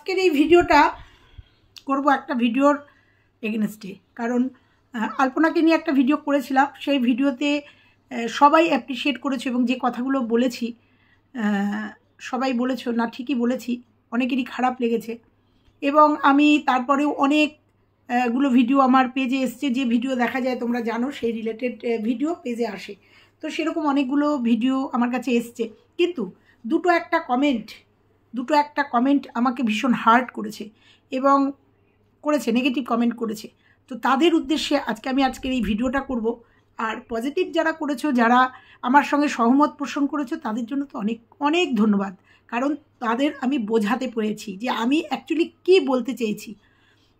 আজকের এই ভিডিওটা করব একটা ভিডিওর এগেনস্টে, কারণ আলপনাকে নিয়ে একটা ভিডিও করেছিলাম। সেই ভিডিওতে সবাই অ্যাপ্রিসিয়েট করেছে এবং যে কথাগুলো বলেছি সবাই বলেছো না ঠিকই বলেছি, অনেকেরই খারাপ লেগেছে। এবং আমি তারপরেও অনেকগুলো ভিডিও আমার পেজে এসছে, যে ভিডিও দেখা যায় তোমরা জানো সেই রিলেটেড ভিডিও পেজে আসে। তো সেরকম অনেকগুলো ভিডিও আমার কাছে এসছে, কিন্তু দুটো একটা কমেন্ট আমাকে ভীষণ হার্ট করেছে এবং নেগেটিভ কমেন্ট করেছে। তো তাদের উদ্দেশ্যে আজকের এই ভিডিওটা করব। আর পজিটিভ যারা করেছো, যারা আমার সঙ্গে সহমত পোষণ করেছো, তাদের জন্য তো অনেক অনেক ধন্যবাদ। কারণ তাদের আমি বোঝাতে পেরেছি যে আমি অ্যাকচুয়ালি কী বলতে চেয়েছি।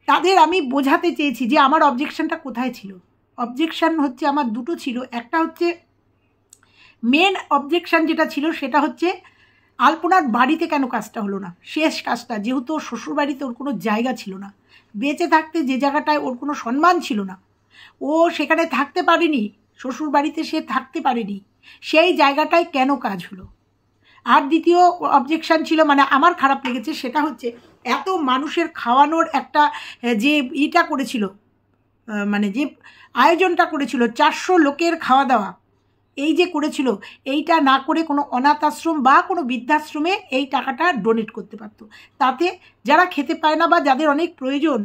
তাদের আমি বোঝাতে চেয়েছি যে আমার অবজেকশনটা কোথায় ছিল। অবজেকশন হচ্ছে আমার দুটো ছিল। একটা হচ্ছে মেন অবজেকশন যেটা ছিল সেটা হচ্ছে আলপনার বাড়িতে কেন কাজটা হলো না, শেষ কাজটা, যেহেতু ওর শ্বশুরবাড়িতে ওর কোনো জায়গা ছিল না, বেঁচে থাকতে যে জায়গাটায় ওর কোনো সম্মান ছিল না, ও সেখানে থাকতে পারেনি, শ্বশুরবাড়িতে সে থাকতে পারেনি, সেই জায়গাটায় কেন কাজ হলো। আর দ্বিতীয় অবজেকশন ছিল, মানে আমার খারাপ লেগেছে, সেটা হচ্ছে এত মানুষের খাওয়ানোর একটা যে ইটা করেছিল, মানে যে আয়োজনটা করেছিল 400 লোকের খাওয়া দাওয়া, এই যে করেছিল, এইটা না করে কোনো অনাথ আশ্রম বা কোনো বৃদ্ধাশ্রমে এই টাকাটা ডোনেট করতে পারত। তাতে যারা খেতে পায় না বা যাদের অনেক প্রয়োজন,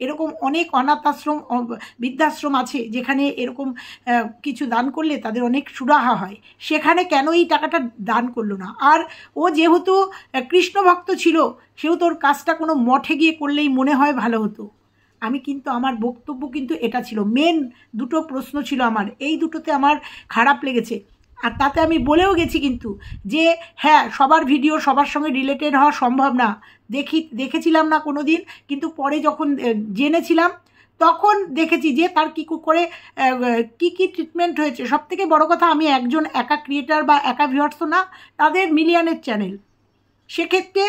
এরকম অনেক অনাথ আশ্রম বৃদ্ধাশ্রম আছে যেখানে এরকম কিছু দান করলে তাদের অনেক সুরাহা হয়, সেখানে কেন এই টাকাটা দান করলো না। আর ও যেহেতু কৃষ্ণ ভক্ত ছিল, সেহেতু ওর কাজটা কোনো মঠে গিয়ে করলেই মনে হয় ভালো হতো। আমি কিন্তু আমার বক্তব্য কিন্তু এটা ছিল, মেন দুটো প্রশ্ন ছিল আমার, এই দুটোতে আমার খারাপ লেগেছে। আর তাতে আমি বলেও গেছি কিন্তু যে হ্যাঁ, সবার ভিডিও সবার সঙ্গে রিলেটেড হওয়া সম্ভব না, দেখেছিলাম না কোনো দিন, কিন্তু পরে যখন জেনেছিলাম তখন দেখেছি যে তার কী করে কী ট্রিটমেন্ট হয়েছে। সবথেকে বড় কথা, আমি একজন একা ক্রিয়েটার বা একা ভিউয়ার্স তো না, তাদের মিলিয়নের চ্যানেল, সেক্ষেত্রে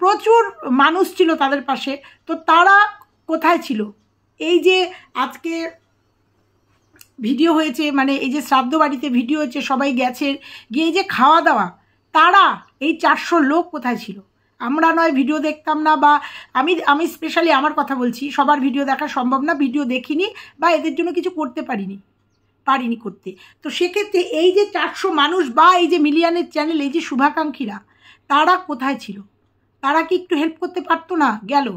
প্রচুর মানুষ ছিল তাদের পাশে। তো তারা কোথায় ছিল? এই যে আজকে ভিডিও হয়েছে, মানে এই যে শ্রাদ্ধ বাড়িতে ভিডিও হয়েছে, সবাই গেছে, গিয়ে যে খাওয়া দাওয়া, তারা এই 400 লোক কোথায় ছিল? আমরা নয় ভিডিও দেখতাম না, বা আমি স্পেশালি আমার কথা বলছি, সবার ভিডিও দেখা সম্ভব না, ভিডিও দেখিনি বা এদের জন্য কিছু করতে পারিনি করতে। তো সেক্ষেত্রে এই যে 400 মানুষ বা এই যে মিলিয়নের চ্যানেল, এই যে শুভাকাঙ্ক্ষীরা, তারা কোথায় ছিল? তারা কি একটু হেল্প করতে পারতো না? গেল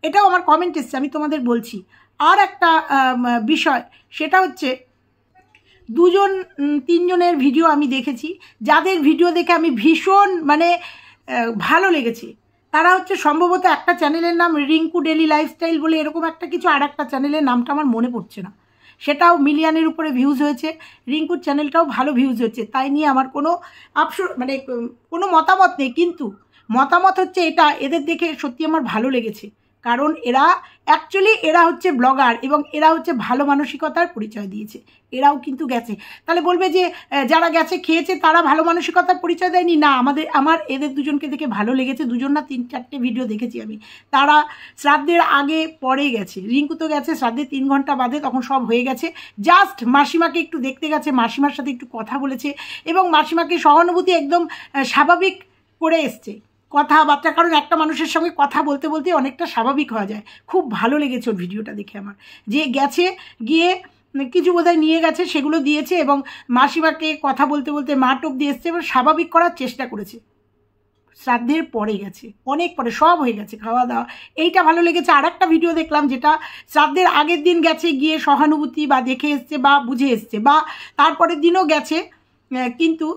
এটাও আমার কমেন্ট এসছে, আমি তোমাদের বলছি। আর একটা বিষয়, সেটা হচ্ছে 2-3 জনের ভিডিও আমি দেখেছি, যাদের ভিডিও দেখে আমি ভীষণ ভালো লেগেছে। তারা হচ্ছে সম্ভবত একটা চ্যানেলের নাম রিঙ্কু ডেলি লাইফস্টাইল বলে এরকম একটা কিছু, আর একটা চ্যানেলের নামটা আমার মনে পড়ছে না, সেটাও মিলিয়নের উপরে ভিউজ হয়েছে। রিঙ্কুর চ্যানেলটাও ভালো ভিউজ হয়েছে, তাই নিয়ে আমার কোনো কোনো মতামত নেই। কিন্তু মতামত হচ্ছে এটা, এদের দেখে সত্যি আমার ভালো লেগেছে, কারণ এরা হচ্ছে ব্লগার এবং এরা হচ্ছে ভালো মানসিকতার পরিচয় দিয়েছে। এরাও কিন্তু গেছে, তাহলে বলবে যে যারা গেছে খেয়েছে তারা ভালো মানসিকতার পরিচয় দেয়নি? না, আমার এদের দুজনকে দেখে ভালো লেগেছে। 2জন না 3-4টে ভিডিও দেখেছি আমি, তারা শ্রাদ্ধের আগে পরে গেছে। রিঙ্কু তো গেছে শ্রাদ্ধের 3 ঘন্টা বাদে, তখন সব হয়ে গেছে, জাস্ট মাসিমাকে একটু দেখতে গেছে, মাসিমার সাথে একটু কথা বলেছে এবং মাসিমাকে সহানুভূতি একদম স্বাভাবিক করে এসছে কথাবার্তা। কারণ একটা মানুষের সঙ্গে কথা বলতে বলতে অনেকটা স্বাভাবিক হওয়া যায়। খুব ভালো লেগেছে ওর ভিডিওটা দেখে আমার, যে গেছে, গিয়ে কিছু বোধহয় নিয়ে গেছে, সেগুলো দিয়েছে এবং মাসিমাকে কথা বলতে বলতে মা টোপ দিয়ে এসছে এবং স্বাভাবিক করার চেষ্টা করেছে। শ্রাদ্ধের পরে গেছে, অনেক পরে, সব হয়ে গেছে খাওয়া দাওয়া, এইটা ভালো লেগেছে। আর একটা ভিডিও দেখলাম যেটা শ্রাদ্ধের আগের দিন গেছে, গিয়ে সহানুভূতি বা দেখে এসছে বা বুঝে এসছে, বা তারপরের দিনও গেছে, কিন্তু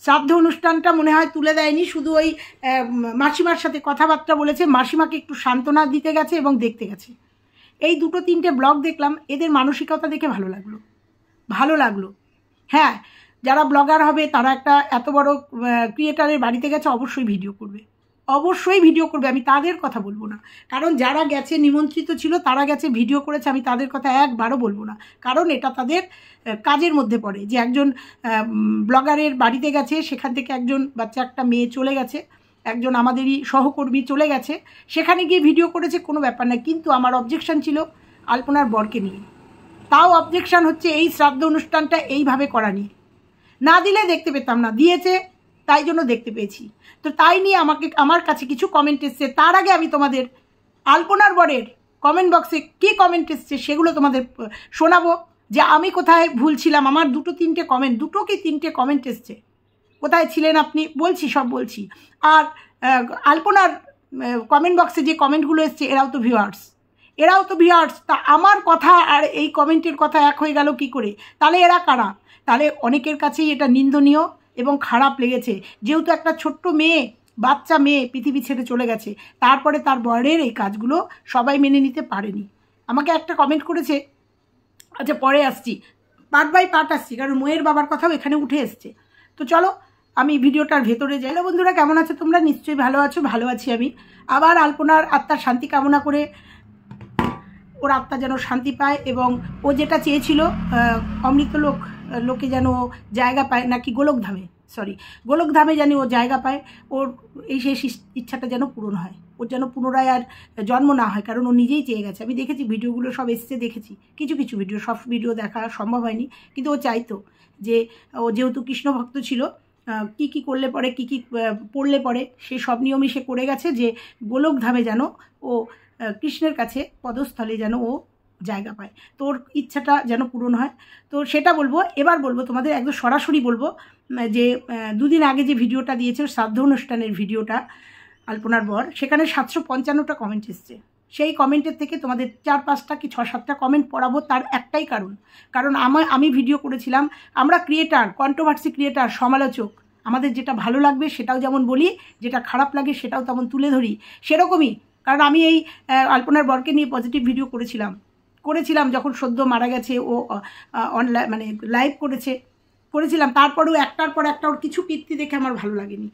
শ্রাদ্ধ অনুষ্ঠানটা মনে হয় তুলে দেয়নি, শুধু ওই মাসিমার সাথে কথাবার্তা বলেছে, মাসিমাকে একটু সান্ত্বনা দিতে গেছে এবং দেখতে গেছে। এই 2-3টে ব্লগ দেখলাম, এদের মানসিকতা দেখে ভালো লাগলো। হ্যাঁ, যারা ব্লগার হবে তারা একটা এত বড় ক্রিয়েটারের বাড়িতে গেছে, অবশ্যই ভিডিও করবে, আমি তাদের কথা বলবো না। কারণ যারা গেছে নিমন্ত্রিত ছিল, তারা গেছে ভিডিও করেছে, আমি তাদের কথা একবারও বলবো না, কারণ এটা তাদের কাজের মধ্যে পড়ে। যে একজন ব্লগারের বাড়িতে গেছে, সেখান থেকে একজন বাচ্চা একটা মেয়ে চলে গেছে, একজন আমাদেরই সহকর্মী চলে গেছে, সেখানে গিয়ে ভিডিও করেছে, কোনো ব্যাপার না। কিন্তু আমার অবজেকশন ছিল আলপনার বরকে নিয়ে। তাও অবজেকশন হচ্ছে এই শ্রাদ্ধ অনুষ্ঠানটা এইভাবে করা নিয়ে, না দিলে দেখতে পেতাম না, দিয়েছে তাই জন্য দেখতে পেয়েছি। তো তাই নিয়ে আমার কাছে কিছু কমেন্ট এসছে। তার আগে আমি তোমাদের আলপনার বরের কমেন্ট বক্সে কী কমেন্ট এসছে সেগুলো তোমাদের শোনাবো, যে আমি কোথায় ভুল ছিলাম। আমার দুটো কি তিনটে কমেন্ট এসছে, কোথায় ছিলেন আপনি, বলছি, সব বলছি। আর আলপনার কমেন্ট বক্সে যে কমেন্টগুলো এসছে এরাও তো ভিউয়ার্স। তা আমার কথা আর এই কমেন্টের কথা এক হয়ে গেল কি করে? তাহলে এরা কারা? তাহলে অনেকের কাছেই এটা নিন্দনীয় এবং খারাপ লেগেছে, যেহেতু একটা ছোট্ট বাচ্চা মেয়ে পৃথিবী ছেড়ে চলে গেছে, তারপরে তার বরের এই কাজগুলো সবাই মেনে নিতে পারেনি। আমাকে একটা কমেন্ট করেছে, আচ্ছা পরে আসছি, পার্ট বাই পার্ট আসছি, কারণ মেয়ের বাবার কথাও এখানে উঠে এসছে। তো চলো আমি ভিডিওটার ভেতরে যাই। হ্যালো বন্ধুরা, কেমন আছো তোমরা? নিশ্চয়ই ভালো আছো। ভালো আছি আমি। আবার আলপনার আত্মার শান্তি কামনা করে, ওর আত্মা যেন শান্তি পায় এবং ও যেটা চেয়েছিল অমৃত লোকে যেন জায়গা পায়, নাকি গোলকধামে যেন ও জায়গা পায়, ওর এই শেষ ইচ্ছাটা যেন পূরণ হয়, ওর যেন পুনরায় আর জন্ম না হয়, কারণ ও নিজেই চেয়ে গেছে। আমি দেখেছি ভিডিওগুলো সব এসছে, দেখেছি কিছু ভিডিও, সব ভিডিও দেখা সম্ভব হয়নি, কিন্তু ও চাইতো যে ও যেহেতু কৃষ্ণ ভক্ত ছিল, কি করলে পরে কি পড়লে পরে সেই সব নিয়মই সে করে গেছে, যে গোলকধামে যেন ও কৃষ্ণের কাছে পদস্থলে যেন ও জায়গা পায়, তোর ইচ্ছাটা যেন পূরণ হয়। তো সেটা বলবো। এবার বলবো তোমাদের, একদম সরাসরি বলবো যে দুদিন আগে যে ভিডিওটা দিয়েছে শ্রাদ্ধ অনুষ্ঠানের ভিডিওটা আলপনার বর, সেখানে 755টা কমেন্ট এসছে। সেই কমেন্টের থেকে তোমাদের 4-5টা কি 6-7টা কমেন্ট পড়াবো। তার একটাই কারণ আমি ভিডিও করেছিলাম, আমরা ক্রিয়েটার, কন্ট্রোভার্সি ক্রিয়েটার, সমালোচক, আমাদের যেটা ভালো লাগবে সেটাও যেমন বলি, যেটা খারাপ লাগে সেটাও তেমন তুলে ধরি। সেরকমই, কারণ আমি এই আলপনার বরকে নিয়ে পজিটিভ ভিডিও করেছিলাম যখন সদ্য মারা গেছে, ও অনলাইন মানে লাইভ করেছিলাম। তারপরেও একটার পর একটা ওর কিছু কীর্তি দেখে আমার ভালো লাগেনি।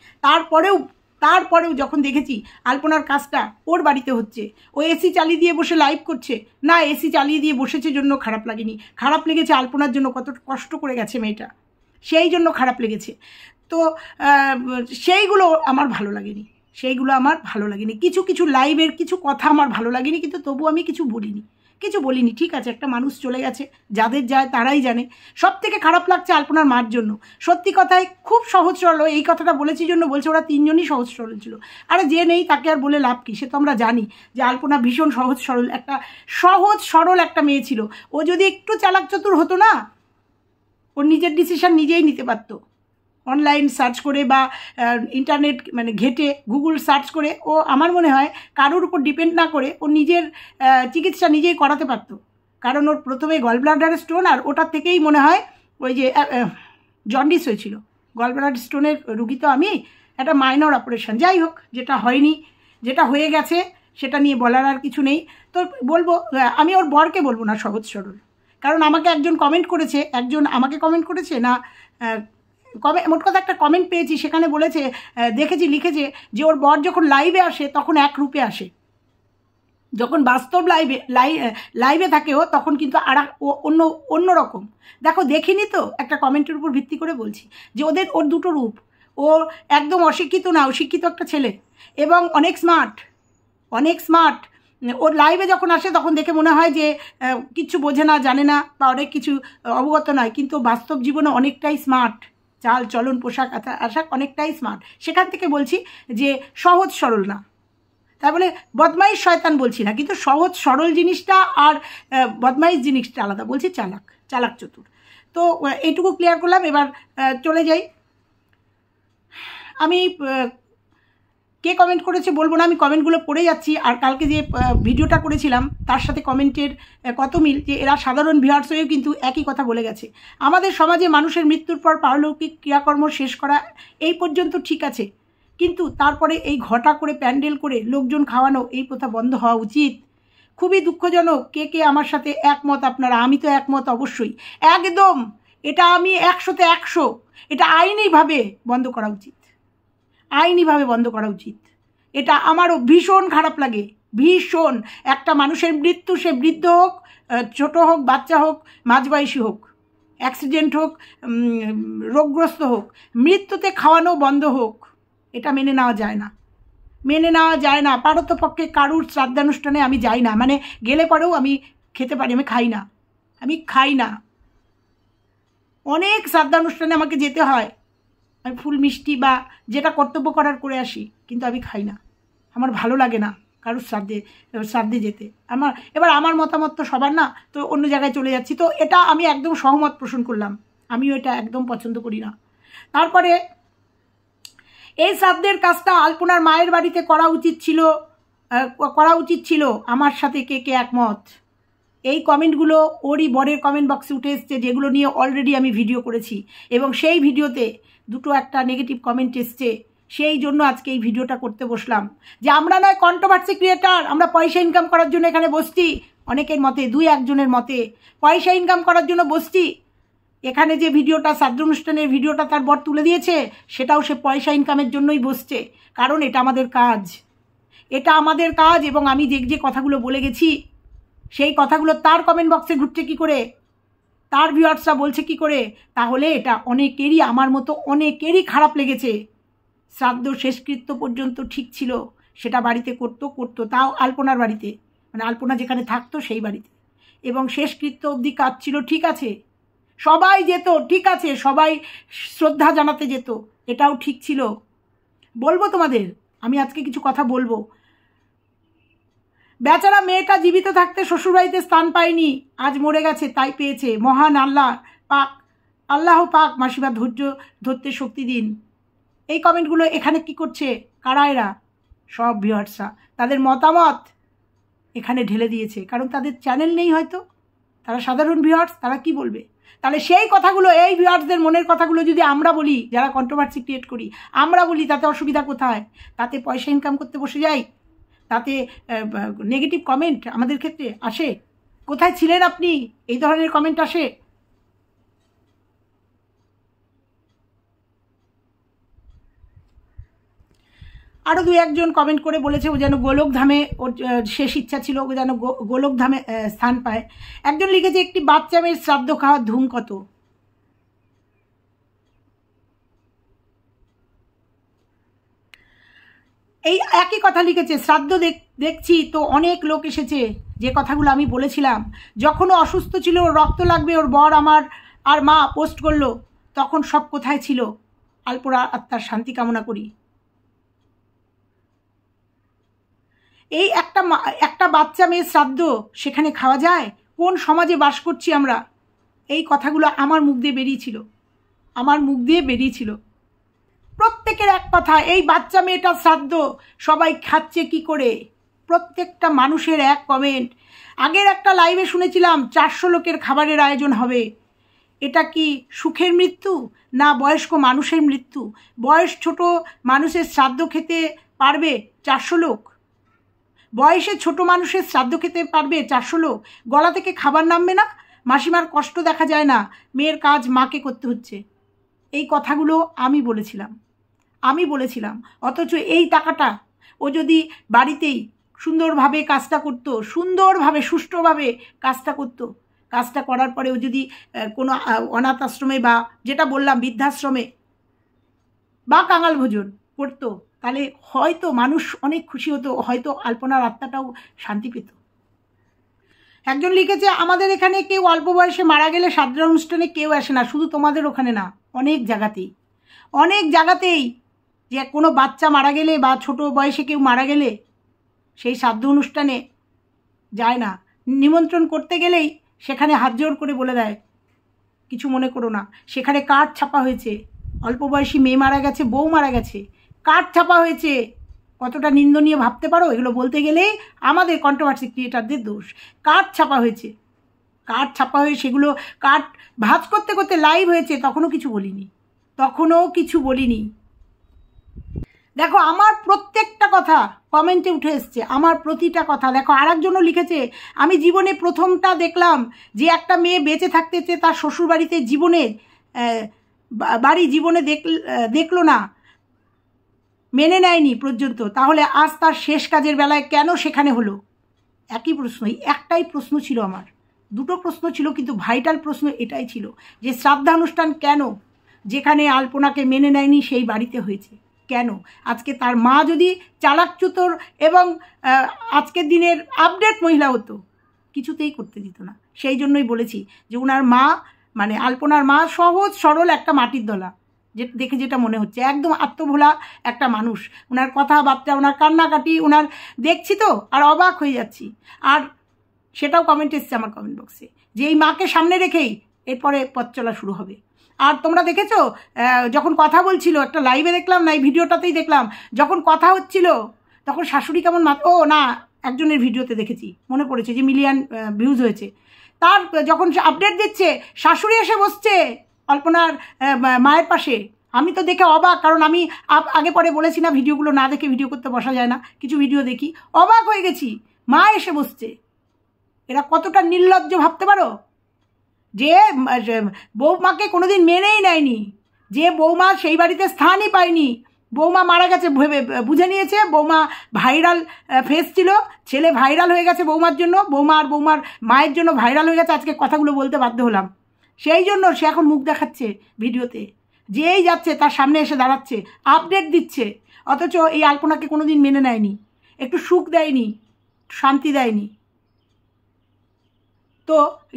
তারপরেও যখন দেখেছি আলপনার কাজটা ওর বাড়িতে হচ্ছে, ও এসি চালিয়ে দিয়ে বসে লাইভ করছে, না এসি চালিয়ে দিয়ে বসেছে জন্য খারাপ লাগেনি, খারাপ লেগেছে আলপনার জন্য কত কষ্ট করে গেছে মেয়েটা, সেই জন্য খারাপ লেগেছে। তো সেইগুলো আমার ভালো লাগেনি, কিছু লাইভের কিছু কথা আমার ভালো লাগেনি, কিন্তু তবু আমি কিছু বলিনি। ঠিক আছে, একটা মানুষ চলে গেছে, যাদের যায় তারাই জানে। সব থেকে খারাপ লাগছে আলপনার মার জন্য। সত্যি কথাই খুব সহজ সরল, এই কথাটা বলেছি জন্য বলছে, ওরা তিনজনই সহজ সরল ছিল। আরে যে নেই তাকে আর বলে লাভ কি? সে তো আমরা জানি যে আলপনা ভীষণ সহজ সরল একটা মেয়ে ছিল। ও যদি একটু চালাক চতুর হতো না, ওর নিজের ডিসিশন নিজেই নিতে পারতো। অনলাইন সার্চ করে বা ইন্টারনেট মানে ঘেটে গুগল সার্চ করে ও আমার মনে হয় কারোর উপর ডিপেন্ড না করে ও নিজের চিকিৎসা নিজেই করাতে পারত। কারণ ওর প্রথমে গল ব্লাডারের স্টোন, আর ওটার থেকেই মনে হয় ওই যে জন্ডিস হয়েছিল। গল ব্লাডার স্টোনের রুগী তো আমি, একটা মাইনর অপারেশন, যাই হোক, যেটা হয়নি, যেটা হয়ে গেছে সেটা নিয়ে বলার আর কিছু নেই। তো বলবো, আমি ওর বরকে বলবো না সহজ সরল, কারণ আমাকে একজন কমেন্ট করেছে না মোট কথা একটা কমেন্ট পেয়েছি, সেখানে বলেছে, লিখেছে যে ওর বর যখন লাইভে আসে তখন এক রূপে আসে, যখন বাস্তব লাইভে থাকে ও তখন কিন্তু অন্য রকম। দেখো দেখিনি তো, একটা কমেন্টের উপর ভিত্তি করে বলছি যে ওর দুটো রূপ। ও একদম অশিক্ষিত না, শিক্ষিত একটা ছেলে এবং অনেক স্মার্ট। ওর লাইভে যখন আসে তখন দেখে মনে হয় যে কিচ্ছু বোঝে না, জানে না, বা অনেক কিছু অবগত নয়, কিন্তু বাস্তব জীবনে অনেকটাই স্মার্ট, চাল চলন পোশাক আশাক অনেকটাই স্মার্ট। সেখান থেকে বলছি যে সহজ সরল না, তাই বলে বদমাইশ শয়তান বলছি না, কিন্তু সহজ সরল জিনিসটা আর বদমাইশ জিনিসটা আলাদা। বলছি চালাক চতুর। তো এইটুকু ক্লিয়ার করলাম। এবার চলে যাই। আমি কে কমেন্ট করেছে বলবো না, আমি কমেন্টগুলো পড়ে যাচ্ছি। আর কালকে যে ভিডিওটা করেছিলাম তার সাথে কমেন্টের কত মিল, যে এরা সাধারণ ভিউয়ার্স হয়েও কিন্তু একই কথা বলে গেছে। আমাদের সমাজে মানুষের মৃত্যুর পর পারলৌকিক ক্রিয়াকর্ম শেষ করা এই পর্যন্ত ঠিক আছে, কিন্তু তারপরে এই ঘটা করে প্যান্ডেল করে লোকজন খাওয়ানো, এই প্রথা বন্ধ হওয়া উচিত। খুবই দুঃখজনক। কে আমার সাথে একমত আপনারা? আমি তো একমত অবশ্যই, একদম। এটা আমি 100-তে 100। এটা আইনিভাবে বন্ধ করা উচিত। এটা আমারও ভীষণ খারাপ লাগে, ভীষণ। একটা মানুষের মৃত্যু, সে বৃদ্ধ হোক, ছোট হোক, বাচ্চা হোক, মাঝবয়সী হোক, অ্যাক্সিডেন্ট হোক, রোগগ্রস্ত হোক, মৃত্যুতে খাওয়ানো বন্ধ হোক। এটা মেনে নেওয়া যায় না। পারতপক্ষে কারুর শ্রাদ্ধানুষ্ঠানে আমি যাই না, মানে গেলে পরেও আমি খেতে পারি, আমি খাই না। অনেক শ্রাদ্ধানুষ্ঠানে আমাকে যেতে হয়, আমি ফুল মিষ্টি বা যেটা কর্তব্য করার করে আসি, কিন্তু আমি খাই না। আমার ভালো লাগে না কারোর শ্রাদ্ধে যেতে। এবার আমার মতামত তো সবার না, তো অন্য জায়গায় চলে যাচ্ছি। তো এটা আমি একদম সহমত পোষণ করলাম, আমিও এটা একদম পছন্দ করি না। তারপরে এই শ্রাদ্ধের কাজটা আলপনার মায়ের বাড়িতে করা উচিত ছিল। আমার সাথে কে কে একমত? এই কমেন্টগুলো ওরই বরের কমেন্ট বক্সে উঠে এসছে, যেগুলো নিয়ে অলরেডি আমি ভিডিও করেছি, এবং সেই ভিডিওতে একটা নেগেটিভ কমেন্ট এসছে। সেই জন্য আজকে এই ভিডিওটা করতে বসলাম, যে আমরা নয় কন্ট্রোভার্সি ক্রিয়েটার, আমরা পয়সা ইনকাম করার জন্য এখানে বসছি। অনেকের মতে, 2-1 মতে পয়সা ইনকাম করার জন্য বসছি। এখানে যে ভিডিওটা, শ্রাদ্ধ অনুষ্ঠানের ভিডিওটা তার বর তুলে দিয়েছে, সেটাও সে পয়সা ইনকামের জন্যই বসছে। কারণ এটা আমাদের কাজ, এবং আমি যে কথাগুলো বলে গেছি সেই কথাগুলো তার কমেন্ট বক্সে ঘুরছে কি করে, তার ভিউয়ার্সরা বলছে কি করে, তাহলে এটা অনেকেরই, আমার মতো অনেকেরই খারাপ লেগেছে। শ্রাদ্ধ শেষকৃত্য পর্যন্ত ঠিক ছিল, সেটা বাড়িতে করতো, তাও আলপনার বাড়িতে, মানে আলপনা যেখানে থাকতো সেই বাড়িতে, এবং শেষকৃত্য অবধি কাজ ছিল, ঠিক আছে, সবাই যেত, ঠিক আছে, সবাই শ্রদ্ধা জানাতে যেত, এটাও ঠিক ছিল। বলবো তোমাদের, আমি আজকে কিছু কথা বলবো। বেচারা মেয়েটা জীবিত থাকতে শ্বশুরবাড়িতে স্থান পায়নি, আজ মরে গেছে তাই পেয়েছে। মহান আল্লাহ পাক মাসিমা ধৈর্য ধরতে শক্তি দিন। এই কমেন্টগুলো এখানে কি করছে? কারা এরা? সব ভিউয়ার্সরা তাদের মতামত এখানে ঢেলে দিয়েছে, কারণ তাদের চ্যানেল নেই হয়তো, তারা সাধারণ ভিউয়ার্স, তারা কি বলবে? তাহলে সেই কথাগুলো, এই ভিউয়ার্সদের মনের কথাগুলো যদি আমরা বলি, যারা কন্ট্রোভার্সি ক্রিয়েট করি, আমরা বলি, তাতে অসুবিধা কোথায়? তাতে পয়সা ইনকাম করতে বসে যাই, তাতে নেগেটিভ কমেন্ট আমাদের ক্ষেত্রে আসে। কোথায় ছিলেন আপনি? এই ধরনের কমেন্ট আসে। আরও 2-1 কমেন্ট করে বলেছে ও যেন গোলকধামে, ওর শেষ ইচ্ছা ছিল ও যেন গোলকধামে স্থান পায়। একজন লিখেছে, একটি বাচ্চা মেয়ের শ্রাদ্ধ খাওয়ার ধুম কত। এই একই কথা লিখেছে, শ্রাদ্ধ দেখছি তো অনেক লোক এসেছে, যে কথাগুলো আমি বলেছিলাম। যখন ও অসুস্থ ছিল, ওর রক্ত লাগবে, ওর বর আর মা পোস্ট করলো, তখন সব কোথায় ছিল? আলপনা আত্মার শান্তি কামনা করি। এই একটা বাচ্চা মেয়ের শ্রাদ্ধ সেখানে খাওয়া যায়? কোন সমাজে বাস করছি আমরা? এই কথাগুলো আমার মুখ দিয়ে বেরিয়েছিল। প্রত্যেকের এক কথা, এই বাচ্চা মেয়েটার শ্রাদ্ধ সবাই খাচ্ছে কি করে? প্রত্যেকটা মানুষের এক কমেন্ট। আগের একটা লাইভে শুনেছিলাম 400 লোকের খাবারের আয়োজন হবে। এটা কি সুখের মৃত্যু না বয়স্ক মানুষের মৃত্যু? বয়স ছোট মানুষের শ্রাদ্ধ খেতে পারবে 400 লোক? বয়সে ছোট মানুষের শ্রাদ্ধ খেতে পারবে 400 লোক? গলা থেকে খাবার নামবে না? মাসিমার কষ্ট দেখা যায় না? মেয়ের কাজ মাকে করতে হচ্ছে। এই কথাগুলো আমি বলেছিলাম। অথচ এই টাকাটা ও যদি বাড়িতেই সুন্দরভাবে কাজটা করতো, সুন্দরভাবে সুষ্ঠুভাবে কাজটা করতো, কাজটা করার পরে ও যদি কোনো অনাথ আশ্রমে বা যেটা বললাম বৃদ্ধাশ্রমে বা কাঙাল ভোজন করতো, তাহলে হয়তো মানুষ অনেক খুশি হতো, হয়তো আলপনার আত্মাটাও শান্তি পেত। একজন লিখেছে, আমাদের এখানে কেউ অল্প বয়সে মারা গেলে শ্রাদ্ধ অনুষ্ঠানে কেউ আসে না, শুধু তোমাদের ওখানে না, অনেক জায়গাতেই যে কোনো বাচ্চা মারা গেলে বা ছোট বয়সে কেউ মারা গেলে সেই শ্রাদ্ধ অনুষ্ঠানে যায় না। নিমন্ত্রণ করতে গেলেই সেখানে হাত জোর করে বলে দেয়, কিছু মনে করো না। সেখানে কার্ড ছাপা হয়েছে, অল্প বয়সী মেয়ে মারা গেছে, বউ মারা গেছে, কার্ড ছাপা হয়েছে। কতটা নিন্দনীয় ভাবতে পারো? এগুলো বলতে গেলে আমাদের কন্ট্রোভার্সি ক্রিয়েটারদের দোষ। কার্ড ছাপা হয়ে সেগুলো কার্ড ভাঁজ করতে করতে লাইভ হয়েছে, তখনও কিছু বলিনি। দেখো, আমার প্রত্যেকটা কথা কমেন্টে উঠে এসছে, আমার প্রতিটা কথা। দেখো, আরেকজনও লিখেছে, আমি জীবনে প্রথমটা দেখলাম যে একটা মেয়ে বেঁচে থাকতে চেয়ে তার শ্বশুরবাড়িতে জীবনে দেখলো না, মেনে নেয়নি পর্যন্ত, তাহলে আজ তার শেষ কাজের বেলায় কেন সেখানে হলো? একই প্রশ্ন, একটাই প্রশ্ন ছিল আমার। 2টো প্রশ্ন ছিল, কিন্তু ভাইটাল প্রশ্ন এটাই ছিল যে শ্রাদ্ধানুষ্ঠান কেন যেখানে আলপনাকে মেনে নেয়নি সেই বাড়িতে হয়েছে কেন? আজকে তার মা যদি চালাকচুতর এবং আজকের দিনের আপডেট মহিলা হতো, কিছুতেই করতে দিত না। সেই জন্যই বলেছি যে ওনার মা, মানে আলপনার মা, সহজ সরল একটা মাটির দলা, যে দেখে যেটা মনে হচ্ছে, একদম আত্মভোলা একটা মানুষ। ওনার কথাবার্তা, ওনার কান্নাকাটি, ওনার দেখছি তো আর অবাক হয়ে যাচ্ছি। আর সেটাও কমেন্ট এসছে আমার কমেন্ট বক্সে যে এই মাকে সামনে রেখেই এরপরে পথ চলা শুরু হবে। আর তোমরা দেখেছো যখন কথা বলছিল, একটা লাইভে দেখলাম না, এই ভিডিওটাতেই দেখলাম, যখন কথা হচ্ছিল তখন শাশুড়ি কেমন ও না, একজনের ভিডিওতে দেখেছি, মনে পড়েছে যে মিলিয়ন ভিউজ হয়েছে, তার যখন আপডেট দিচ্ছে শাশুড়ি এসে বসছে অল্পনার মায়ের পাশে। আমি তো দেখে অবাক, কারণ আমি আগে পরে বলেছি না, ভিডিওগুলো না দেখে ভিডিও করতে বসা যায় না, কিছু ভিডিও দেখি, অবাক হয়ে গেছি, মা এসে বসছে। এরা কতটা নির্লজ্জ ভাবতে পারো, যে বৌমাকে কোনোদিন মেনেই নেয়নি, যে বৌমা সেই বাড়িতে স্থানই পায়নি, বৌমা মারা গেছে ভেবে বুঝে নিয়েছে, বৌমা ভাইরাল ফেস ছিল, ছেলে ভাইরাল হয়ে গেছে বৌমার জন্য, বৌমা আর বৌমার মায়ের জন্য ভাইরাল হয়ে গেছে, আজকে কথাগুলো বলতে বাধ্য হলাম। সেই জন্য সে এখন মুখ দেখাচ্ছে ভিডিওতে, যেই যাচ্ছে তার সামনে এসে দাঁড়াচ্ছে, আপডেট দিচ্ছে, অথচ এই আলপনাকে কোনোদিন মেনে নেয়নি, একটু সুখ দেয়নি, শান্তি দেয়নি। তো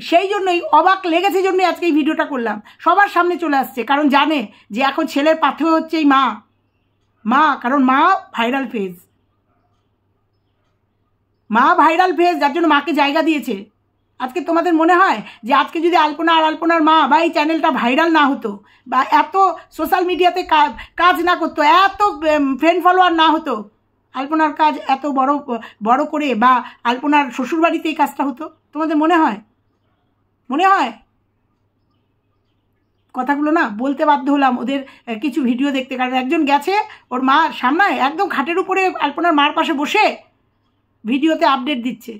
সেই জন্যই অবাক লেগেছে, জন্যই আজকে এই ভিডিওটা করলাম, সবার সামনে চলে আসছে, কারণ জানে যে এখন ছেলের পাথেয় হচ্ছে এই মা, কারণ মা ভাইরাল ফেজ, যার জন্য মাকে জায়গা দিয়েছে। আজকে তোমাদের মনে হয় যে আজকে যদি আলপনা আর আলপনার মা বা এই চ্যানেলটা ভাইরাল না হতো, বা এত সোশ্যাল মিডিয়াতে কাজ না করতো, এত ফ্রেন্ড ফলোয়ার না হতো, আলপনার কাজ এত বড় করে বা আলপনার শ্বশুরবাড়িতে এই কাজটা হতো? তোমাদের মনে হয়? কথাগুলো না বলতে বাধ্য হলাম ওদের কিছু ভিডিও দেখতে, কারণ একজন গেছে ওর মার সামনে, একদম খাটের উপরে আলপনার মার পাশে বসে ভিডিওতে আপডেট দিচ্ছে।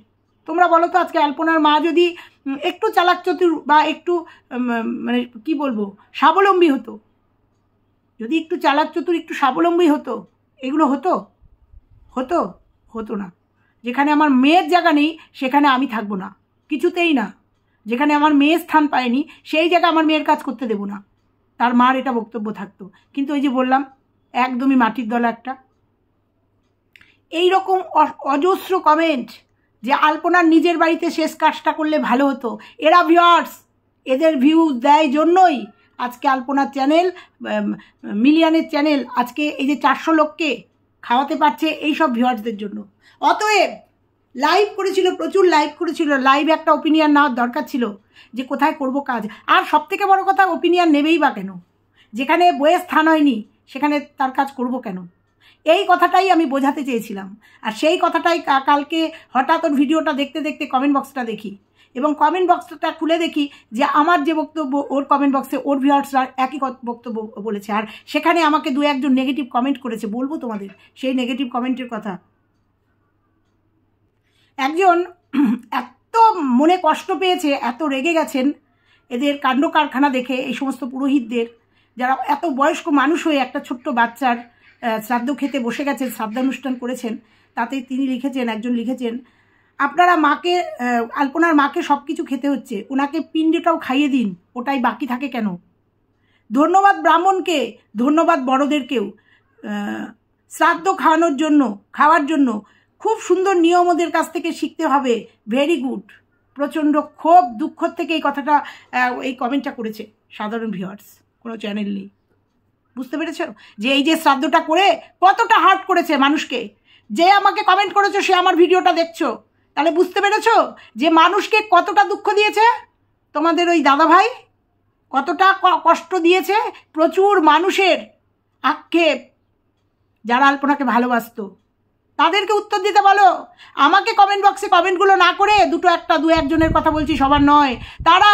তোমরা বলো তো, আজকে আলপনার মা যদি একটু চালাক চতুর বা একটু মানে কি বলবো স্বাবলম্বী হতো, যদি একটু চালাক চতুর একটু স্বাবলম্বী হতো, এগুলো হতো না। যেখানে আমার মেয়ের জায়গা নেই সেখানে আমি থাকবো না, কিছুতেই না। যেখানে আমার মেয়ে স্থান পায়নি সেই জায়গায় আমার মেয়ের কাজ করতে দেব না, তার মার এটা বক্তব্য থাকতো। কিন্তু ওই যে বললাম, একদমই মাটির দলা একটা। এই রকম অজস্র কমেন্ট যে আলপনার নিজের বাড়িতে শেষ কাজটা করলে ভালো হতো। এরা ভিউয়ার্স, এদের ভিউ দেয় জন্যই আজকে আলপনার চ্যানেল, মিলিয়নের চ্যানেল আজকে এই যে 400 লোককে খাওয়াতে পারছে, এই সব ভিউয়ার্সদের জন্য। অতএব লাইভ করেছিল, প্রচুর লাইভ করেছিল, লাইভে একটা ওপিনিয়ন নেওয়ার দরকার ছিল যে কোথায় করব কাজ। আর সবথেকে বড় কথা, ওপিনিয়ন নেবেই বা কেন? যেখানে বইয়ের স্থান হয়নি সেখানে তার কাজ করব কেন? এই কথাটাই আমি বোঝাতে চেয়েছিলাম। আর সেই কথাটাই কালকে হঠাৎ ওর ভিডিওটা দেখতে দেখতে কমেন্ট বক্সটা দেখি, এবং কমেন্ট বক্সটা খুলে দেখি যে আমার যে বক্তব্য ওর কমেন্ট বক্সে ওর ভিউয়ার্সরা একই বক্তব্য বলেছে। আর সেখানে আমাকে 2-1জন নেগেটিভ কমেন্ট করেছে, বলবো তোমাদের সেই নেগেটিভ কমেন্টের কথা। একজন এত মনে কষ্ট পেয়েছে, এত রেগে গেছেন এদের কাণ্ড কারখানা দেখে, এই সমস্ত পুরোহিতদের, যারা এত বয়স্ক মানুষ হয়ে একটা ছোট্ট বাচ্চার শ্রাদ্ধ খেতে বসে গেছেন, শ্রাদ্ধানুষ্ঠান করেছেন। তাতে তিনি লিখেছেন, একজন লিখেছেন, আপনারা মাকে, আলপনার মাকে সব কিছু খেতে হচ্ছে, ওনাকে পিণ্ডটাও খাইয়ে দিন, ওটাই বাকি থাকে কেন? ধন্যবাদ ব্রাহ্মণকে, ধন্যবাদ বড়দেরকেও, শ্রাদ্ধ খাওয়ার জন্য খুব সুন্দর নিয়ম ওদের কাছ থেকে শিখতে হবে, ভেরি গুড। প্রচণ্ড ক্ষোভ দুঃখ থেকে এই কথাটা, এই কমেন্টটা করেছে সাধারণ ভিউয়ার্স, কোনো চ্যানেল নেই। বুঝতে পেরেছ যে এই যে শ্রাদ্ধটা করে কতটা হার্ট করেছে মানুষকে? যে আমাকে কমেন্ট করেছো সে আমার ভিডিওটা দেখছো, তাহলে বুঝতে পেরেছো যে মানুষকে কতটা দুঃখ দিয়েছে তোমাদের ওই দাদা ভাই, কতটা কষ্ট দিয়েছে। প্রচুর মানুষের আক্ষেপ, যারা আলপনাকে ভালোবাসতো তাদেরকে উত্তর দিতে বলো। আমাকে কমেন্ট বক্সে কমেন্টগুলো না করে 2-1জনের কথা বলছি, সবার নয়, তারা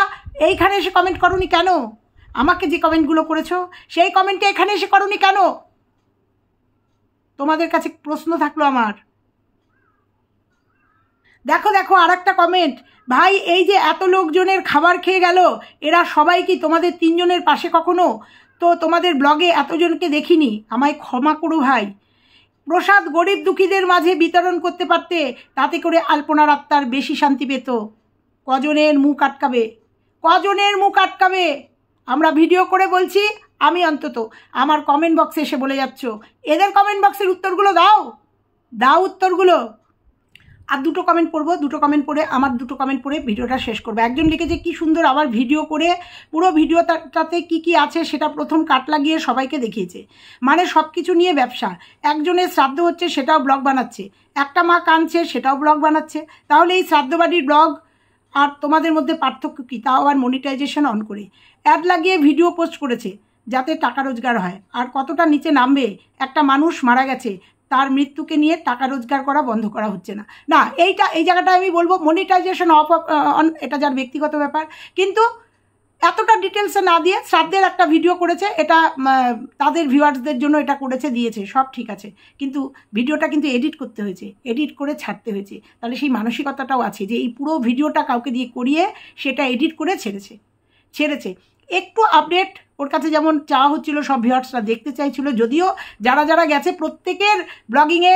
এইখানে এসে কমেন্ট করোনি কেন? আমাকে যে কমেন্টগুলো করেছো সেই কমেন্টে এখানে এসে করোনি কেন? তোমাদের কাছে প্রশ্ন থাকলো আমার। দেখো আর একটা কমেন্ট, ভাই এই যে এত লোকজনের খাবার খেয়ে গেল, এরা সবাই কি তোমাদের 3জনের পাশে কখনো? তো তোমাদের ব্লগে এতজনকে দেখিনি, আমায় ক্ষমা করো ভাই। প্রসাদ গরিব দুঃখীদের মাঝে বিতরণ করতে পারতে, তাতে করে আলপনার আত্মার বেশি শান্তি পেত। কজনের মুখ আটকাবে? আমরা ভিডিও করে বলছি, আমি অন্তত আমার কমেন্ট বক্সে এসে বলে যাচ্ছ, এদের কমেন্ট বক্সের উত্তরগুলো দাও উত্তরগুলো। আর দুটো কমেন্ট পড়বো, দুটো কমেন্ট পড়ে আমার দুটো কমেন্ট পড়ে ভিডিওটা শেষ করবো। একজন লিখেছে কি সুন্দর আবার ভিডিও করে পুরো ভিডিওটাতে কি কি আছে সেটা প্রথম কাট লাগিয়ে সবাইকে দেখিয়েছে, মানে সব কিছু নিয়ে ব্যবসা। একজনের শ্রাদ্ধ হচ্ছে সেটাও ব্লগ বানাচ্ছে, একটা মা কাঁদছে সেটাও ব্লগ বানাচ্ছে। তাহলে এই শ্রাদ্ধবাড়ির ব্লগ আর তোমাদের মধ্যে পার্থক্য কী? তাও আবার মনিটাইজেশন অন করে অ্যাড লাগিয়ে ভিডিও পোস্ট করেছে যাতে টাকা রোজগার হয়। আর কতটা নিচে নামবে? একটা মানুষ মারা গেছে, তার মৃত্যুকে নিয়ে টাকা রোজগার করা বন্ধ করা হচ্ছে না। না, এই জায়গাটায় আমি বলবো মনিটাইজেশন অফ অন, এটা যার ব্যক্তিগত ব্যাপার, কিন্তু এতটা ডিটেলসে না দিয়ে শ্রাদ্ধের একটা ভিডিও করেছে, এটা তাদের ভিউয়ার্সদের জন্য এটা করেছে, দিয়েছে, সব ঠিক আছে, কিন্তু ভিডিওটা কিন্তু এডিট করতে হয়েছে, এডিট করে ছাড়তে হয়েছে। তাহলে সেই মানসিকতাটাও আছে যে এই পুরো ভিডিওটা কাউকে দিয়ে করিয়ে সেটা এডিট করে ছেড়েছে। একটু আপডেট ওর কাছে যেমন চাওয়া হচ্ছিল, সব ভিউয়ার্সরা দেখতে চাইছিল, যদিও যারা গেছে প্রত্যেকের ব্লগিংয়ে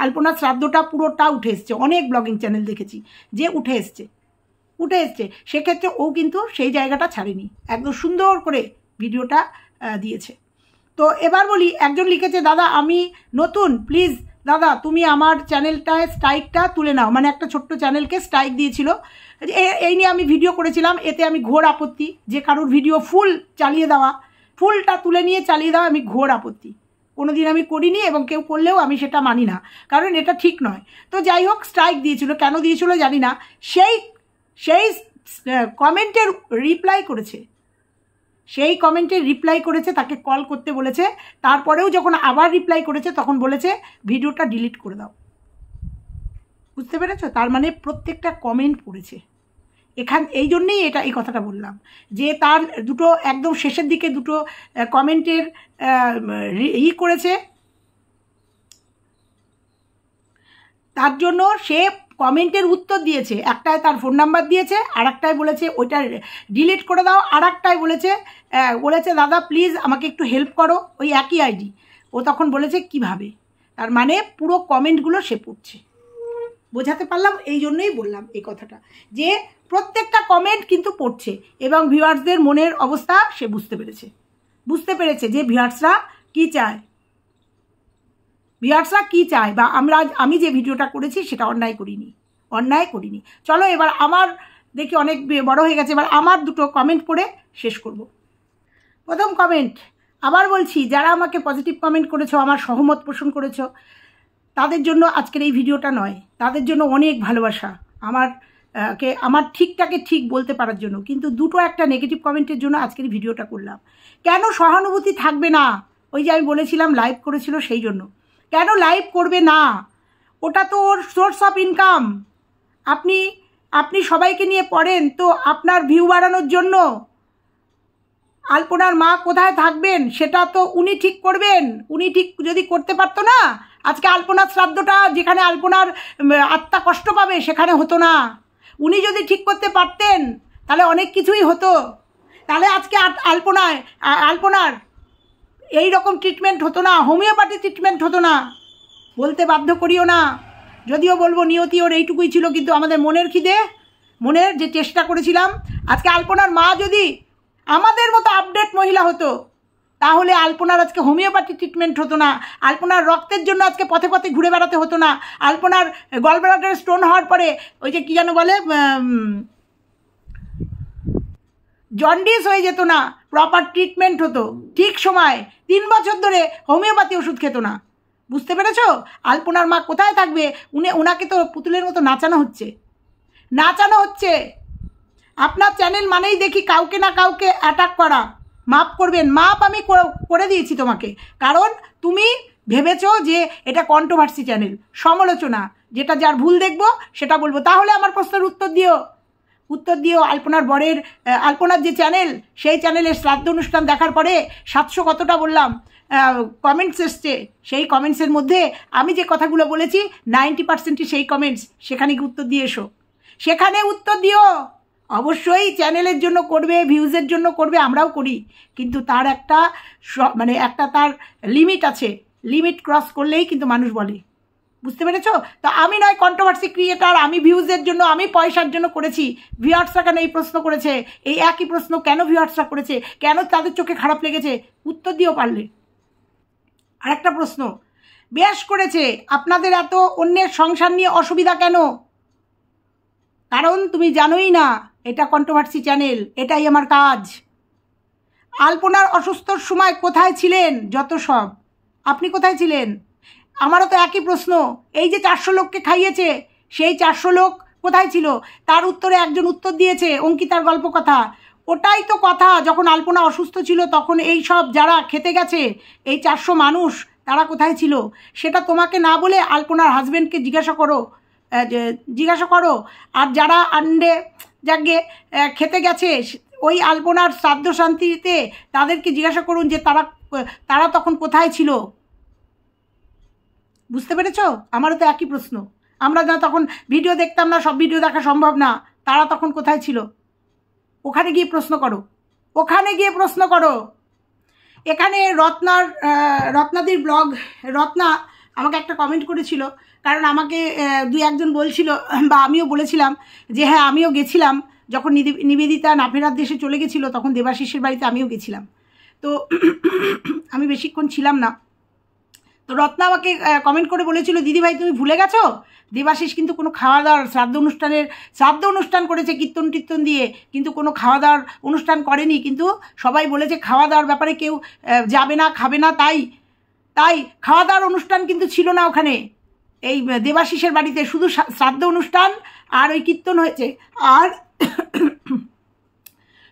আলপনার শ্রাদ্ধটা পুরোটা উঠে এসছে। অনেক ব্লগিং চ্যানেল দেখেছি যে উঠে এসছে, সেক্ষেত্রে ও কিন্তু সেই জায়গাটা ছাড়েনি, একদম সুন্দর করে ভিডিওটা দিয়েছে। তো এবার বলি, একজন লিখেছে দাদা আমি নতুন, প্লিজ দাদা তুমি আমার চ্যানেলটায় স্ট্রাইকটা তুলে নাও, মানে একটা ছোট্ট চ্যানেলকে স্ট্রাইক দিয়েছিল, এই নিয়ে আমি ভিডিও করেছিলাম, এতে আমি ঘোর আপত্তি, যে কারোর ভিডিও ফুলটা তুলে নিয়ে চালিয়ে দেওয়া আমি ঘোর আপত্তি, কোনোদিন আমি করিনি এবং কেউ করলেও আমি সেটা মানি না, কারণ এটা ঠিক নয়। তো যাই হোক, স্ট্রাইক দিয়েছিল, কেন দিয়েছিল জানি না। সেই কমেন্টের রিপ্লাই করেছে, তাকে কল করতে বলেছে, তারপরেও যখন আবার রিপ্লাই করেছে তখন বলেছে ভিডিওটা ডিলিট করে দাও। বুঝতে পেরেছো? তার মানে প্রত্যেকটা কমেন্ট পড়েছে। এই জন্যেই এই কথাটা বললাম যে তার দুটো একদম শেষের দিকে দুটো কমেন্টের করেছে, তার জন্য সে কমেন্টের উত্তর দিয়েছে। একটায় তার ফোন নাম্বার দিয়েছে, আর একটায় বলেছে ওইটা ডিলিট করে দাও, আর একটায় বলেছে দাদা প্লিজ আমাকে একটু হেল্প করো, ওই একই আইডি। ও তখন বলেছে কিভাবে, তার মানে পুরো কমেন্টগুলো সে পড়ছে। বোঝাতে পারলাম? এই জন্যই বললাম এই কথাটা, যে প্রত্যেকটা কমেন্ট কিন্তু পড়ছে এবং ভিউয়ার্সদের মনের অবস্থা সে বুঝতে পেরেছে যে ভিউয়ার্সরা কী চায়, বা আমি যে ভিডিওটা করেছি সেটা অন্যায় করিনি। চলো এবার আমার দেখি অনেক বড় হয়ে গেছে, এবার আমার দুটো কমেন্ট পড়ে শেষ করব। প্রথম কমেন্ট, আবার বলছি, যারা আমাকে পজিটিভ কমেন্ট করেছো, আমার সহমত পোষণ করেছো, তাদের জন্য আজকের এই ভিডিওটা নয়, তাদের জন্য অনেক ভালোবাসা, আমার ঠিকটাকে ঠিক বলতে পারার জন্য, কিন্তু দুটো একটা নেগেটিভ কমেন্টের জন্য আজকের ভিডিওটা করলাম। কেন সহানুভূতি থাকবে না? ওই যে আমি বলেছিলাম লাইভ করেছিল, সেই জন্য। কেন লাইভ করবে না? ওটা তো ওর সোর্স অফ ইনকাম। আপনি সবাইকে নিয়ে পড়েন তো আপনার ভিউ বাড়ানোর জন্য। আলপনার মা কোথায় থাকবেন সেটা তো উনি ঠিক করবেন। উনি ঠিক যদি করতে পারতো না, আজকে আলপনার শ্রাদ্ধটা যেখানে আলপনার আত্মা কষ্ট পাবে সেখানে হতো না। উনি যদি ঠিক করতে পারতেন তাহলে অনেক কিছুই হতো। তাহলে আজকে আলপনার এই রকম ট্রিটমেন্ট হতো না, হোমিওপ্যাথি ট্রিটমেন্ট হতো না। বলতে বাধ্য করিও না, যদিও বলবো নিয়তি ওর এইটুকুই ছিল, কিন্তু আমাদের মনের যে চেষ্টা করেছিলাম, আজকে আলপনার মা যদি আমাদের মতো আপডেট মহিলা হতো তাহলে আলপনার আজকে হোমিওপ্যাথি ট্রিটমেন্ট হতো না, আলপনার রক্তের জন্য আজকে পথে পথে ঘুরে বেড়াতে হতো না, আলপনার গলব্লাডারে স্টোন হওয়ার পরে ওই যে কী যেন বলে জন্ডিস হয়ে যেত না, প্রপার ট্রিটমেন্ট হতো ঠিক সময়, 3 বছর ধরে হোমিওপ্যাথি ওষুধ খেত না। বুঝতে পেরেছো? আলপনার মা কোথায় থাকবে? ওনাকে তো পুতুলের মতো নাচানো হচ্ছে। আপনার চ্যানেল মানেই দেখি কাউকে না কাউকে অ্যাটাক করা। মাপ করবেন, মাপ আমি করে দিয়েছি তোমাকে, কারণ তুমি ভেবেছো যে এটা কন্ট্রোভার্সি চ্যানেল, সমালোচনা, যেটা যার ভুল দেখবো সেটা বলবো। তাহলে আমার প্রশ্নের উত্তর দিও। আলপনার যে চ্যানেল, সেই চ্যানেলের শ্রাদ্ধ অনুষ্ঠান দেখার পরে 700 কতটা বললাম কমেন্টস এসছে, সেই কমেন্টসের মধ্যে আমি যে কথাগুলো বলেছি 90%ই সেই কমেন্টস। সেখানে উত্তর দিয়ে এসো, সেখানে উত্তর দিও। অবশ্যই চ্যানেলের জন্য করবে, ভিউজের জন্য করবে, আমরাও করি, কিন্তু তার একটা তার লিমিট আছে। লিমিট ক্রস করলেই কিন্তু মানুষ বলে। বুঝতে পেরেছো? তো আমি নয় কন্ট্রোভার্সি ক্রিয়েটার, আমি ভিউজের জন্য, আমি পয়সার জন্য করেছি। ভিউয়ার্সরা কেন এই প্রশ্ন করেছে, এই একই প্রশ্ন কেন ভিউয়ার্সরা করেছে, কেন তাদের চোখে খারাপ লেগেছে, উত্তর দিও পারলে। আরেকটা প্রশ্ন, বেশ করেছে। আপনাদের এত অন্যের সংসার নিয়ে অসুবিধা কেন? কারণ তুমি জানোই না এটা কন্ট্রোভার্সি চ্যানেল, এটাই আমার কাজ। আলপনার অসুস্থর সময় কোথায় ছিলেন? যত সব আপনি কোথায় ছিলেন? আমারও তো একই প্রশ্ন। এই যে 400 লোককে খাইয়েছে, সেই 400 লোক কোথায় ছিল? তার উত্তরে একজন উত্তর দিয়েছে অঙ্কিতার গল্প কথা। ওটাই তো কথা, যখন আলপনা অসুস্থ ছিল তখন এই সব যারা খেতে গেছে, এই 400 মানুষ, তারা কোথায় ছিল? সেটা তোমাকে না বলে আলপনার হাজব্যান্ডকে জিজ্ঞাসা করো। আর যারা আন্ডে যাকে খেতে গেছে ওই আলপনার শ্রাদ্ধ শান্তিতে, তাদেরকে জিজ্ঞাসা করুন যে তারা তখন কোথায় ছিল। বুঝতে পেরেছ? আমারও তো একই প্রশ্ন। আমরা যা তখন ভিডিও দেখতাম না, সব ভিডিও দেখা সম্ভব না, তারা তখন কোথায় ছিল? ওখানে গিয়ে প্রশ্ন করো। এখানে রত্নাদির ব্লগ, রত্না আমাকে একটা কমেন্ট করেছিল, কারণ আমাকে দুই একজন বলছিল বা আমিও বলেছিলাম যে হ্যাঁ আমিও গেছিলাম, যখন নিবেদিতা না ফেরার দেশে চলে গেছিলো তখন দেবাশিসের বাড়িতে আমিও গেছিলাম। তো আমি বেশিক্ষণ ছিলাম না। তো রত্না আমাকে কমেন্ট করে বলেছিল, দিদিভাই তুমি ভুলে গেছো, দেবাশিস কিন্তু কোনো খাওয়া দাওয়ার শ্রাদ্ধ অনুষ্ঠান করেছে কীর্তন টীর্তন দিয়ে, কিন্তু কোনো খাওয়া দাওয়ার অনুষ্ঠান করেনি। কিন্তু সবাই বলেছে খাওয়া দাওয়ার ব্যাপারে কেউ যাবে না, খাবে না, তাই খাওয়া দাওয়ার অনুষ্ঠান কিন্তু ছিল না ওখানে, এই দেবাশিসের বাড়িতে শুধু শ্রাদ্ধ অনুষ্ঠান আর ওই কীর্তন হয়েছে। আর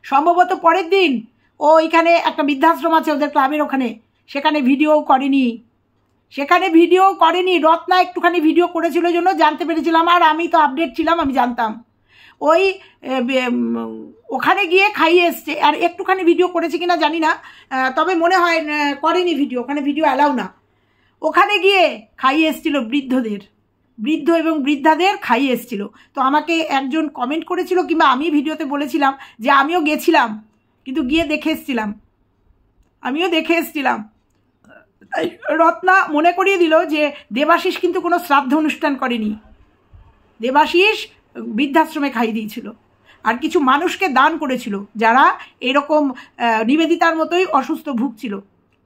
সম্ভবত পরের দিন ওইখানে একটা বৃদ্ধাশ্রম আছে ওদের ক্লাবের ওখানে, সেখানে ভিডিও করেনি। রত্না একটুখানি ভিডিও করেছিল জন্য জানতে পেরেছিলাম, আর আমি তো আপডেট ছিলাম, আমি জানতাম। ওই ওখানে গিয়ে খাইয়ে এসছে, আর একটুখানি ভিডিও করেছে কিনা জানি না, তবে মনে হয় করেনি ভিডিও, ওখানে ভিডিও অ্যালাউ না। ওখানে গিয়ে খাইয়ে এসছিল বৃদ্ধ এবং বৃদ্ধাদের খাইয়ে এসছিল। তো আমাকে একজন কমেন্ট করেছিল, কিংবা আমি ভিডিওতে বলেছিলাম যে আমিও গেছিলাম, কিন্তু গিয়ে দেখে এসছিলাম। তাই রত্না মনে করিয়ে দিল যে দেবাশিস কিন্তু কোনো শ্রাদ্ধ অনুষ্ঠান করেনি, দেবাশিস বৃদ্ধাশ্রমে খাইয়ে দিয়েছিল, আর কিছু মানুষকে দান করেছিল যারা এরকম নিবেদিতার মতোই অসুস্থ ভুগছিল,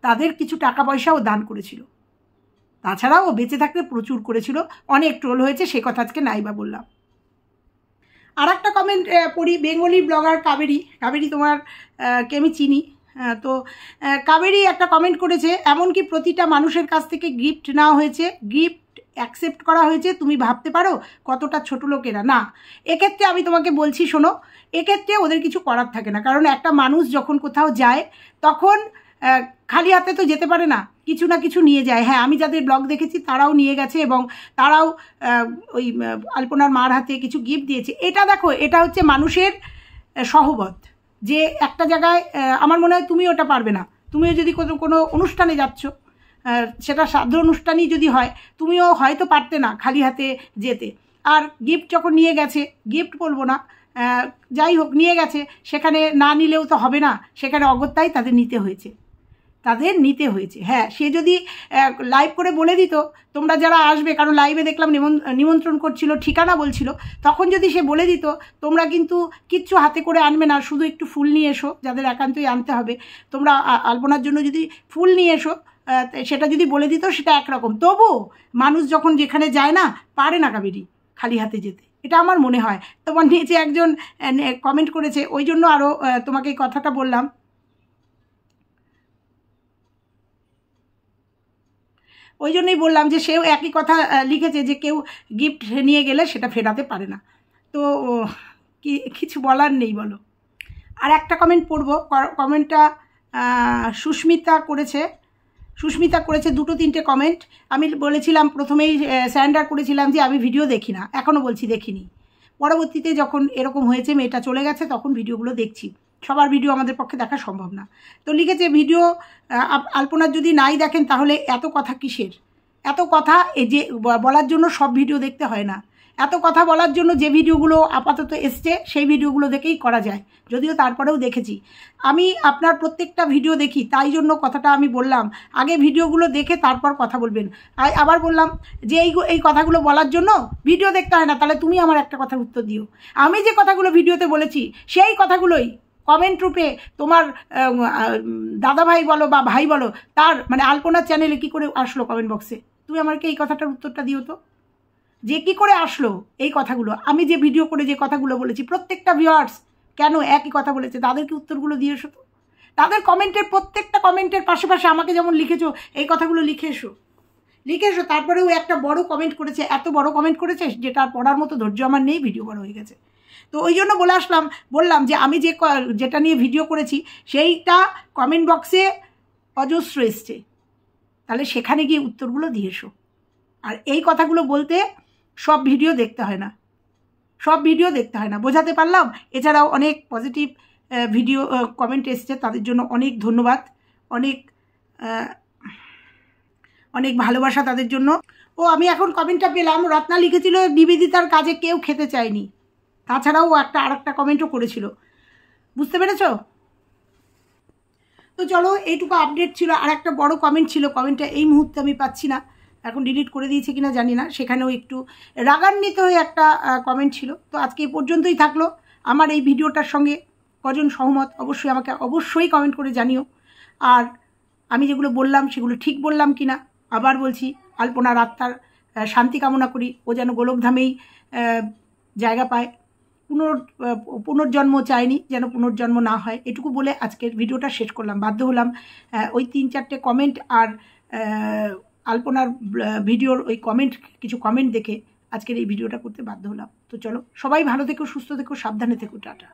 তাদের কিছু টাকা পয়সাও দান করেছিল। তাছাড়াও ও বেঁচে থাকতে প্রচুর করেছিল, অনেক ট্রোল হয়েছে, সে কথা আজকে নাইবা বললাম। আর একটা কমেন্ট পড়ি, বেঙ্গলি ব্লগার কাবেরী তোমার কে আমি চিনি। তো কাবেরী একটা কমেন্ট করেছে, এমনকি প্রতিটা মানুষের কাছ থেকে গিফট নেওয়া হয়েছে, গিফট অ্যাকসেপ্ট করা হয়েছে, তুমি ভাবতে পারো কতটা ছোট লোকেরা। না, এক্ষেত্রে আমি তোমাকে বলছি শোনো, এক্ষেত্রে ওদের কিছু করার থাকে না, কারণ একটা মানুষ যখন কোথাও যায় তখন খালি হাতে তো যেতে পারে না, কিছু না কিছু নিয়ে যায়। হ্যাঁ, আমি যাদের ব্লগ দেখেছি তারাও নিয়ে গেছে, এবং তারাও ওই আলপনার মার হাতে কিছু গিফট দিয়েছে। এটা দেখো, এটা হচ্ছে মানুষের সহবত, যে একটা জায়গায় আমার মনে হয় তুমি ওটা পারবে না। তুমিও যদি কোনো অনুষ্ঠানে যাচ্ছ, সেটা শ্রাদ্ধ অনুষ্ঠানই যদি হয়, তুমিও হয়তো পারতে না খালি হাতে যেতে। আর গিফট যখন নিয়ে গেছে, গিফট বলবো না, যাই হোক নিয়ে গেছে, সেখানে না নিলেও তো হবে না, সেখানে অগত্যাই তাদের নিতে হয়েছে। হ্যাঁ, সে যদি লাইভ করে বলে দিত তোমরা যারা আসবে, কারণ লাইভে দেখলাম নিমন্ত্রণ করছিল, ঠিকানা বলছিল, তখন যদি সে বলে দিত তোমরা কিন্তু কিচ্ছু হাতে করে আনবে না, শুধু একটু ফুল নিয়ে এসো, যাদের একান্তই আনতে হবে, তোমরা আলপনার জন্য যদি ফুল নিয়ে এসো, সেটা যদি বলে দিত সেটা একরকম। তবু মানুষ যখন যেখানে যায় না, পারে না কাবেরী খালি হাতে যেতে, এটা আমার মনে হয়। তোমার নিচে একজন কমেন্ট করেছে, ওই জন্য আরও তোমাকে এই কথাটা বললাম। ওই জন্যই বললাম যে সেও একই কথা লিখেছে, যে কেউ গিফট নিয়ে গেলে সেটা ফেরাতে পারে না। তো কিছু বলার নেই, বলো। আর একটা কমেন্ট পড়বো, কমেন্টটা সুস্মিতা করেছে 2-3টে কমেন্ট। আমি বলেছিলাম প্রথমেই স্যান্ডার করেছিলাম যে আমি ভিডিও দেখি না, এখনও বলছি দেখিনি। পরবর্তীতে যখন এরকম হয়েছে, মেয়েটা চলে গেছে, তখন ভিডিওগুলো দেখছি। সবার ভিডিও আমাদের পক্ষে দেখা সম্ভব না। তো লিখেছে ভিডিও আলপনার যদি নাই দেখেন তাহলে এত কথা কিসের? এত কথা যে বলার জন্য সব ভিডিও দেখতে হয় না, এত কথা বলার জন্য যে ভিডিওগুলো আপাতত এসছে সেই ভিডিওগুলো দেখেই করা যায়, যদিও তারপরেও দেখেছি। আমি আপনার প্রত্যেকটা ভিডিও দেখি, তাই জন্য কথাটা আমি বললাম, আগে ভিডিওগুলো দেখে তারপর কথা বলবেন। আবার বললাম যে এই কথাগুলো বলার জন্য ভিডিও দেখতে হয় না, তাহলে তুমি আমার একটা কথার উত্তর দিও। আমি যে কথাগুলো ভিডিওতে বলেছি সেই কথাগুলোই কমেন্ট রূপে তোমার দাদা ভাই বলো বা ভাই বলো, তার মানে আলপনার চ্যানেলে কী করে আসলো কমেন্ট বক্সে? তুমি আমাকে এই কথাটার উত্তরটা দিও তো, যে কি করে আসলো এই কথাগুলো, আমি যে ভিডিও করে যে কথাগুলো বলেছি, প্রত্যেকটা ভিউয়ার্স কেন একই কথা বলেছে, তাদেরকে উত্তরগুলো দিয়ে এসো তো। তাদের কমেন্টের প্রত্যেকটা কমেন্টের পাশে পাশে আমাকে যেমন লিখেছো এই কথাগুলো লিখে এসো। তারপরেও একটা বড় কমেন্ট করেছে, এত বড় কমেন্ট করেছে যেটা পড়ার মতো ধৈর্য আমার নেই, ভিডিও বড় হয়ে গেছে। তো ওই জন্য বললাম যে আমি যেটা নিয়ে ভিডিও করেছি সেইটা কমেন্ট বক্সে অজস্র এসছে, তাহলে সেখানে গিয়ে উত্তরগুলো দিয়ে এসো। আর এই কথাগুলো বলতে সব ভিডিও দেখতে হয় না, বোঝাতে পারলাম। এছাড়াও অনেক পজিটিভ ভিডিও কমেন্ট এসছে, তাদের জন্য অনেক ধন্যবাদ, অনেক ভালোবাসা তাদের জন্য। ও আমি এখন কমেন্টটা পেলাম, রত্না লিখেছিল নিবেদিতার কাজে কেউ খেতে চায়নি, তাছাড়াও আরেকটা কমেন্টও করেছিল, বুঝতে পেরেছ? তো চলো, এইটুকু আপডেট ছিল। আর একটা বড় কমেন্ট ছিল, কমেন্টটা এই মুহূর্তে আমি পাচ্ছি না, এখন ডিলিট করে দিয়েছে কিনা জানি না, সেখানেও একটু রাগান্বিত হয়ে একটা কমেন্ট ছিল। তো আজকে এই পর্যন্তই থাকলো। আমার এই ভিডিওটার সঙ্গে কজন সহমত অবশ্যই আমাকে কমেন্ট করে জানিও। আর আমি যেগুলো বললাম সেগুলো ঠিক বললাম কিনা আবার বলছি, আলপনার আত্মার শান্তি কামনা করি, ও যেন গোলকধামেই জায়গা পায়। পুনর্জন্ম চাইনি, যেন পুনর্জন্ম না হয়, এটুকু বলে আজকের ভিডিওটা শেষ করলাম। বাধ্য হলাম ওই 3-4টে কমেন্ট আর আলপনার ভিডিওর ওই কিছু কমেন্ট দেখে আজকের এই ভিডিওটা করতে বাধ্য হলাম। তো চলো, সবাই ভালো থেকো, সুস্থ থেকো, সাবধানে থেকো, টাটা।